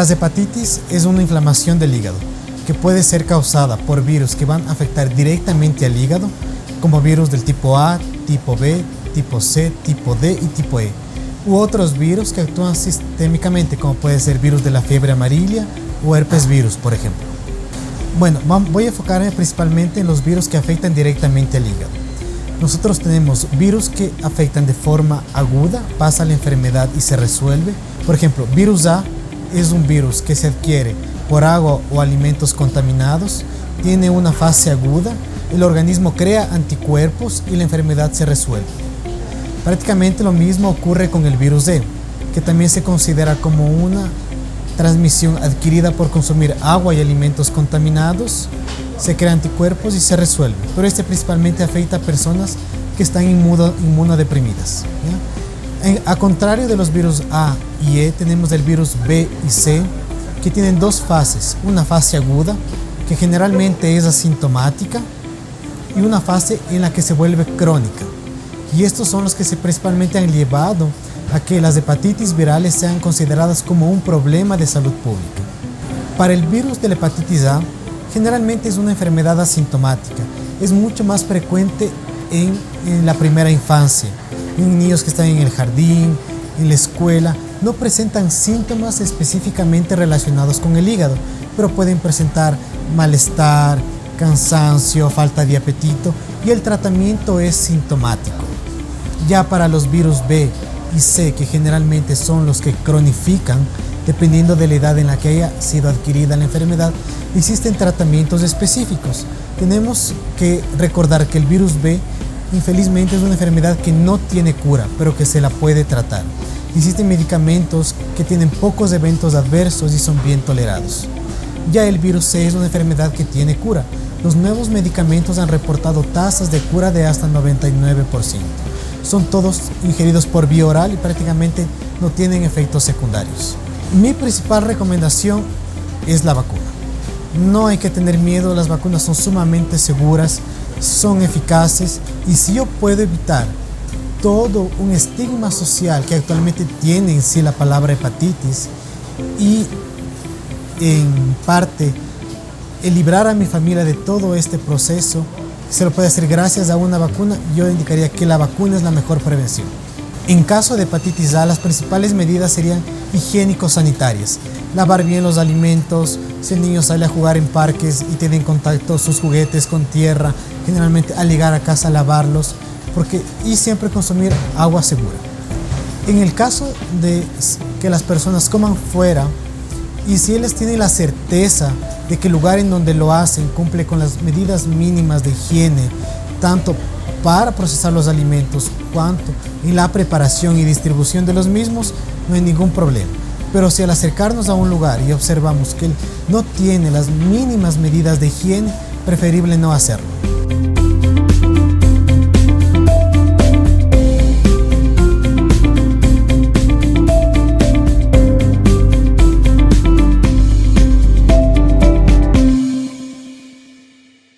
Las hepatitis es una inflamación del hígado que puede ser causada por virus que van a afectar directamente al hígado, como virus del tipo A, tipo B, tipo C, tipo D y tipo E, u otros virus que actúan sistémicamente, como puede ser virus de la fiebre amarilla o herpes virus, por ejemplo. Bueno, voy a enfocarme principalmente en los virus que afectan directamente al hígado. Nosotros tenemos virus que afectan de forma aguda, pasa la enfermedad y se resuelve. Por ejemplo, virus A es un virus que se adquiere por agua o alimentos contaminados, tiene una fase aguda, el organismo crea anticuerpos y la enfermedad se resuelve. Prácticamente lo mismo ocurre con el virus D, que también se considera como una transmisión adquirida por consumir agua y alimentos contaminados, se crean anticuerpos y se resuelve, pero este principalmente afecta a personas que están inmunodeprimidas, ¿ya? A contrario de los virus A y E, tenemos el virus B y C, que tienen dos fases, una fase aguda, que generalmente es asintomática, y una fase en la que se vuelve crónica. Y estos son los que principalmente han llevado a que las hepatitis virales sean consideradas como un problema de salud pública. Para el virus de la hepatitis A, generalmente es una enfermedad asintomática, es mucho más frecuente en la primera infancia, en niños que están en el jardín, en la escuela, no presentan síntomas específicamente relacionados con el hígado, pero pueden presentar malestar, cansancio, falta de apetito y el tratamiento es sintomático. Ya para los virus B y C, que generalmente son los que cronifican, dependiendo de la edad en la que haya sido adquirida la enfermedad, existen tratamientos específicos. Tenemos que recordar que el virus B, infelizmente, es una enfermedad que no tiene cura, pero que se la puede tratar. Existen medicamentos que tienen pocos eventos adversos y son bien tolerados. Ya el virus C es una enfermedad que tiene cura. Los nuevos medicamentos han reportado tasas de cura de hasta 99%. Son todos ingeridos por vía oral y prácticamente no tienen efectos secundarios. Mi principal recomendación es la vacuna. No hay que tener miedo, las vacunas son sumamente seguras, son eficaces y si yo puedo evitar todo un estigma social que actualmente tiene en sí la palabra hepatitis y en parte el librar a mi familia de todo este proceso, se lo puede hacer gracias a una vacuna, yo indicaría que la vacuna es la mejor prevención. En caso de hepatitis A, las principales medidas serían higiénico-sanitarias. Lavar bien los alimentos, si el niño sale a jugar en parques y tiene en contacto sus juguetes con tierra, generalmente al llegar a casa lavarlos, y siempre consumir agua segura. En el caso de que las personas coman fuera, y si ellos tienen la certeza de que el lugar en donde lo hacen cumple con las medidas mínimas de higiene, tanto para procesar los alimentos cuanto en la preparación y distribución de los mismos, no hay ningún problema. Pero si al acercarnos a un lugar y observamos que él no tiene las mínimas medidas de higiene, preferible no hacerlo.